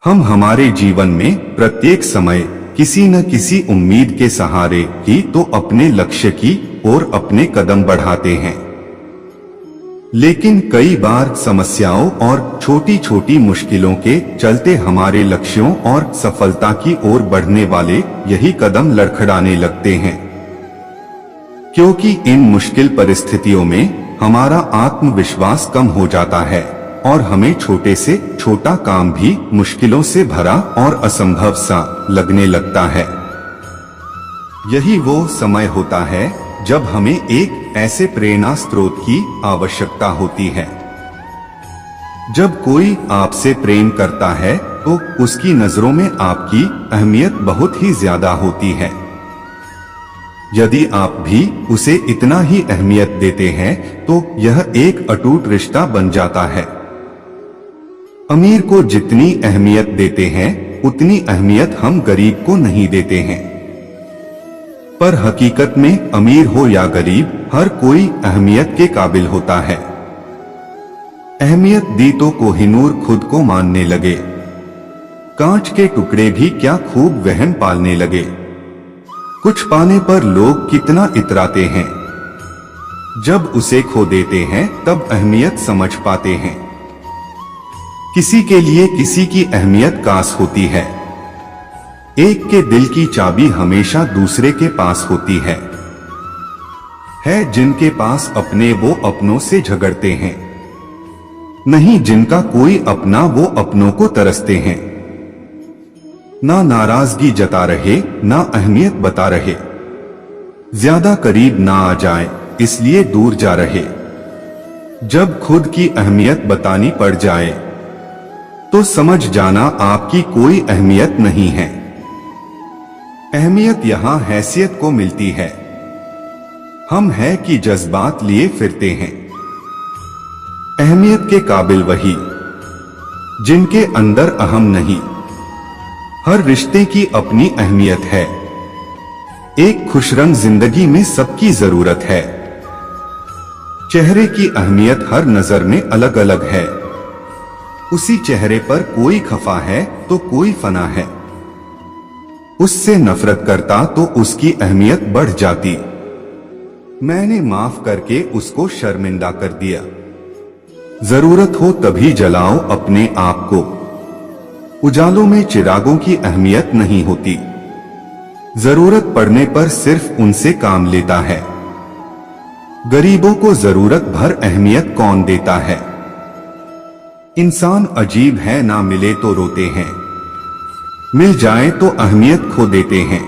हम हमारे जीवन में प्रत्येक समय किसी न किसी उम्मीद के सहारे ही तो अपने लक्ष्य की ओर अपने कदम बढ़ाते हैं। लेकिन कई बार समस्याओं और छोटी छोटी मुश्किलों के चलते हमारे लक्ष्यों और सफलता की ओर बढ़ने वाले यही कदम लड़खड़ाने लगते हैं, क्योंकि इन मुश्किल परिस्थितियों में हमारा आत्मविश्वास कम हो जाता है और हमें छोटे से छोटा काम भी मुश्किलों से भरा और असंभव सा लगने लगता है। यही वो समय होता है जब हमें एक ऐसे प्रेरणा स्रोत की आवश्यकता होती है। जब कोई आपसे प्रेम करता है तो उसकी नजरों में आपकी अहमियत बहुत ही ज्यादा होती है। यदि आप भी उसे इतना ही अहमियत देते हैं तो यह एक अटूट रिश्ता बन जाता है। अमीर को जितनी अहमियत देते हैं उतनी अहमियत हम गरीब को नहीं देते हैं। पर हकीकत में अमीर हो या गरीब, हर कोई अहमियत के काबिल होता है। अहमियत दी तो कोहिनूर खुद को मानने लगे, कांच के टुकड़े भी क्या खूब वहम पालने लगे। कुछ पाने पर लोग कितना इतराते हैं, जब उसे खो देते हैं तब अहमियत समझ पाते हैं। किसी के लिए किसी की अहमियत खास होती है। एक के दिल की चाबी हमेशा दूसरे के पास होती है। जिनके पास अपने वो अपनों से झगड़ते हैं, नहीं जिनका कोई अपना वो अपनों को तरसते हैं। ना नाराजगी जता रहे, ना अहमियत बता रहे, ज्यादा करीब ना आ जाए इसलिए दूर जा रहे। जब खुद की अहमियत बतानी पड़ जाए तो समझ जाना आपकी कोई अहमियत नहीं है। अहमियत यहाँ हैसियत को मिलती है। हम है कि जज्बात लिए फिरते हैं। अहमियत के काबिल वही जिनके अंदर अहम नहीं। हर रिश्ते की अपनी अहमियत है। एक खुशरंग जिंदगी में सबकी जरूरत है। चेहरे की अहमियत हर नजर में अलग अलग है। उसी चेहरे पर कोई खफा है तो कोई फना है। उससे नफरत करता तो उसकी अहमियत बढ़ जाती। मैंने माफ करके उसको शर्मिंदा कर दिया। जरूरत हो तभी जलाओ अपने आप को। उजालों में चिरागों की अहमियत नहीं होती। जरूरत पड़ने पर सिर्फ उनसे काम लेता है। गरीबों को जरूरत भर अहमियत कौन देता है। इंसान अजीब है, ना मिले तो रोते हैं, मिल जाए तो अहमियत खो देते हैं।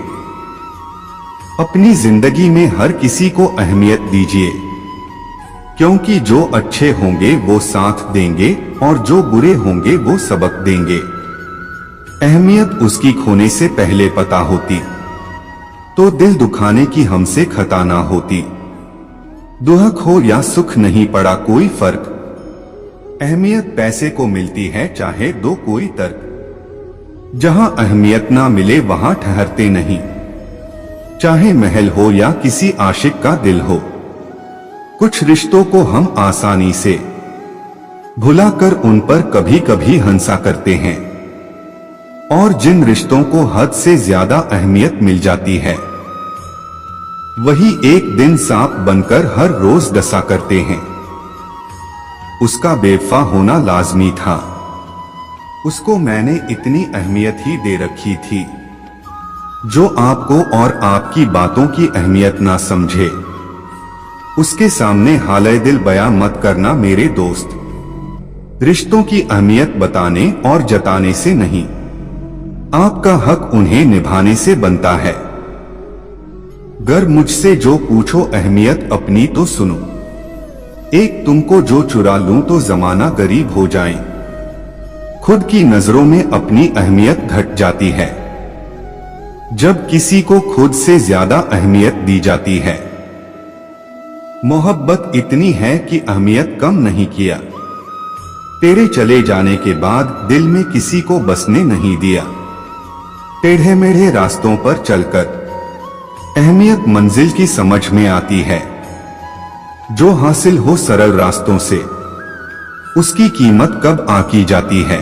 अपनी जिंदगी में हर किसी को अहमियत दीजिए, क्योंकि जो अच्छे होंगे वो साथ देंगे और जो बुरे होंगे वो सबक देंगे। अहमियत उसकी खोने से पहले पता होती तो दिल दुखाने की हमसे खता ना होती। दुख हो या सुख नहीं पड़ा कोई फर्क। अहमियत पैसे को मिलती है चाहे दो कोई तर्क। जहां अहमियत ना मिले वहां ठहरते नहीं, चाहे महल हो या किसी आशिक का दिल हो। कुछ रिश्तों को हम आसानी से भुलाकर उन पर कभी कभी हंसा करते हैं, और जिन रिश्तों को हद से ज्यादा अहमियत मिल जाती है वही एक दिन सांप बनकर हर रोज डसा करते हैं। उसका बेवफा होना लाजमी था। उसको मैंने इतनी अहमियत ही दे रखी थी। जो आपको और आपकी बातों की अहमियत ना समझे उसके सामने हाले दिल बयां मत करना मेरे दोस्त। रिश्तों की अहमियत बताने और जताने से नहीं, आपका हक उन्हें निभाने से बनता है। गर मुझसे जो पूछो अहमियत अपनी तो सुनो। एक तुमको जो चुरा लूं तो जमाना गरीब हो जाए। खुद की नजरों में अपनी अहमियत घट जाती है जब किसी को खुद से ज्यादा अहमियत दी जाती है। मोहब्बत इतनी है कि अहमियत कम नहीं किया। तेरे चले जाने के बाद दिल में किसी को बसने नहीं दिया। टेढ़े मेढ़े रास्तों पर चलकर अहमियत मंजिल की समझ में आती है। जो हासिल हो सरल रास्तों से उसकी कीमत कब आकी जाती है।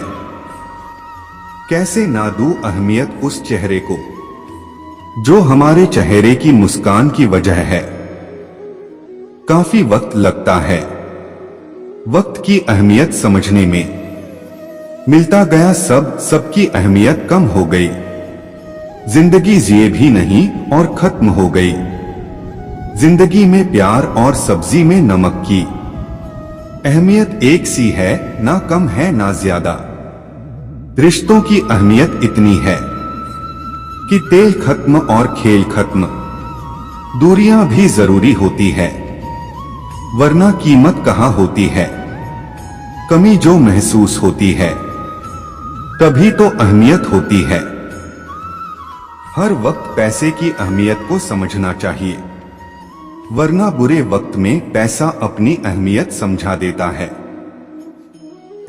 कैसे ना दूं अहमियत उस चेहरे को जो हमारे चेहरे की मुस्कान की वजह है। काफी वक्त लगता है वक्त की अहमियत समझने में। मिलता गया सबकी अहमियत कम हो गई। जिंदगी जिए भी नहीं और खत्म हो गई। जिंदगी में प्यार और सब्जी में नमक की अहमियत एक सी है, ना कम है ना ज्यादा। रिश्तों की अहमियत इतनी है कि तेल खत्म और खेल खत्म। दूरियां भी जरूरी होती है, वरना कीमत कहां होती है। कमी जो महसूस होती है तभी तो अहमियत होती है। हर वक्त पैसे की अहमियत को समझना चाहिए, वरना बुरे वक्त में पैसा अपनी अहमियत समझा देता है।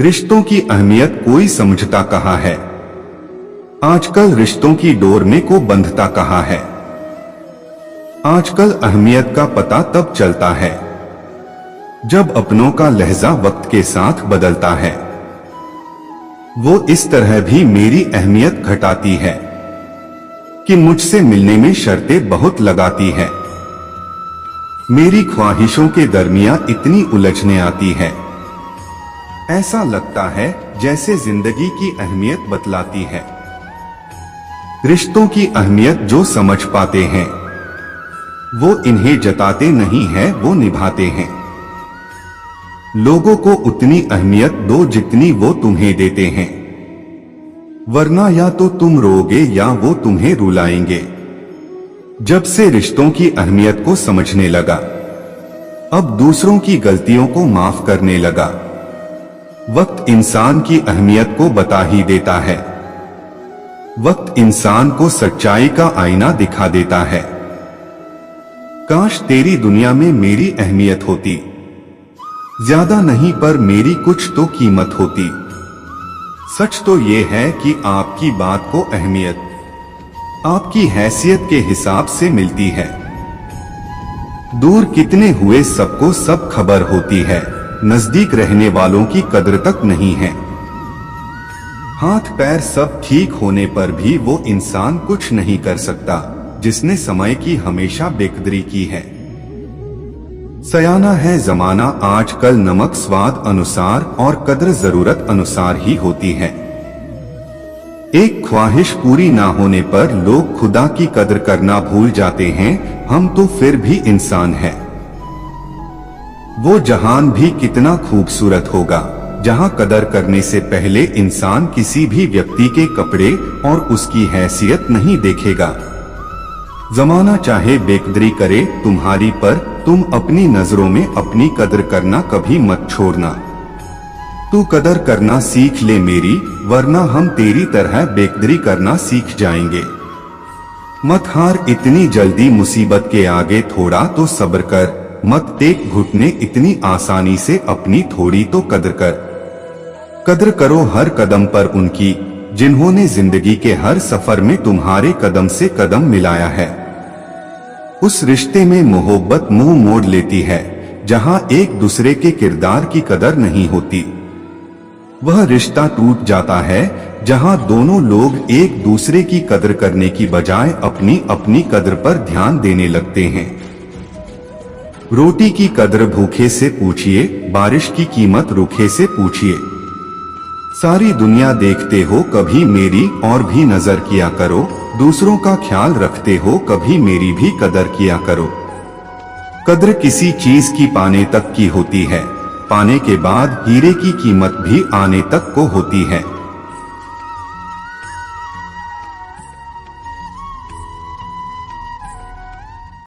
रिश्तों की अहमियत कोई समझता कहाँ है। आजकल रिश्तों की डोर में को बंधता कहाँ है। आजकल अहमियत का पता तब चलता है जब अपनों का लहजा वक्त के साथ बदलता है। वो इस तरह भी मेरी अहमियत घटाती है कि मुझसे मिलने में शर्तें बहुत लगाती है। मेरी ख्वाहिशों के दरमियां इतनी उलझने आती है, ऐसा लगता है जैसे जिंदगी की अहमियत बतलाती है। रिश्तों की अहमियत जो समझ पाते हैं वो इन्हें जताते नहीं है, वो निभाते हैं। लोगों को उतनी अहमियत दो जितनी वो तुम्हें देते हैं, वरना या तो तुम रोगे या वो तुम्हें रुलाएंगे। जब से रिश्तों की अहमियत को समझने लगा, अब दूसरों की गलतियों को माफ करने लगा। वक्त इंसान की अहमियत को बता ही देता है। वक्त इंसान को सच्चाई का आईना दिखा देता है। काश तेरी दुनिया में मेरी अहमियत होती, ज्यादा नहीं पर मेरी कुछ तो कीमत होती। सच तो ये है कि आपकी बात को अहमियत आपकी हैसियत के हिसाब से मिलती है। दूर कितने हुए सबको सब खबर होती है, नजदीक रहने वालों की कदर तक नहीं है। हाथ पैर सब ठीक होने पर भी वो इंसान कुछ नहीं कर सकता जिसने समय की हमेशा बेकदरी की है। सयाना है जमाना आजकल, नमक स्वाद अनुसार और कदर जरूरत अनुसार ही होती है। एक ख्वाहिश पूरी ना होने पर लोग खुदा की कदर करना भूल जाते हैं। हम तो फिर भी इंसान हैं। वो जहान भी कितना खूबसूरत होगा जहां कदर करने से पहले इंसान किसी भी व्यक्ति के कपड़े और उसकी हैसियत नहीं देखेगा। जमाना चाहे बेकदरी करे तुम्हारी, पर तुम अपनी नजरों में अपनी कदर करना कभी मत छोड़ना। तू कदर करना सीख ले मेरी, वरना हम तेरी तरह बेकदरी करना सीख जाएंगे। मत हार इतनी जल्दी मुसीबत के आगे, थोड़ा तो सब्र कर। मत टेक घुटने इतनी आसानी से, अपनी थोड़ी तो कदर कर। कदर करो हर कदम पर उनकी जिन्होंने जिंदगी के हर सफर में तुम्हारे कदम से कदम मिलाया है। उस रिश्ते में मोहब्बत मुंह मोड़ लेती है जहां एक दूसरे के किरदार की कदर नहीं होती। वह रिश्ता टूट जाता है जहां दोनों लोग एक दूसरे की कदर करने की बजाय अपनी अपनी कदर पर ध्यान देने लगते हैं। रोटी की कदर भूखे से पूछिए, बारिश की कीमत रूखे से पूछिए। सारी दुनिया देखते हो, कभी मेरी और भी नजर किया करो। दूसरों का ख्याल रखते हो, कभी मेरी भी कदर किया करो। कदर किसी चीज की पाने तक की होती है, पाने के बाद हीरे की कीमत भी आने तक को होती है।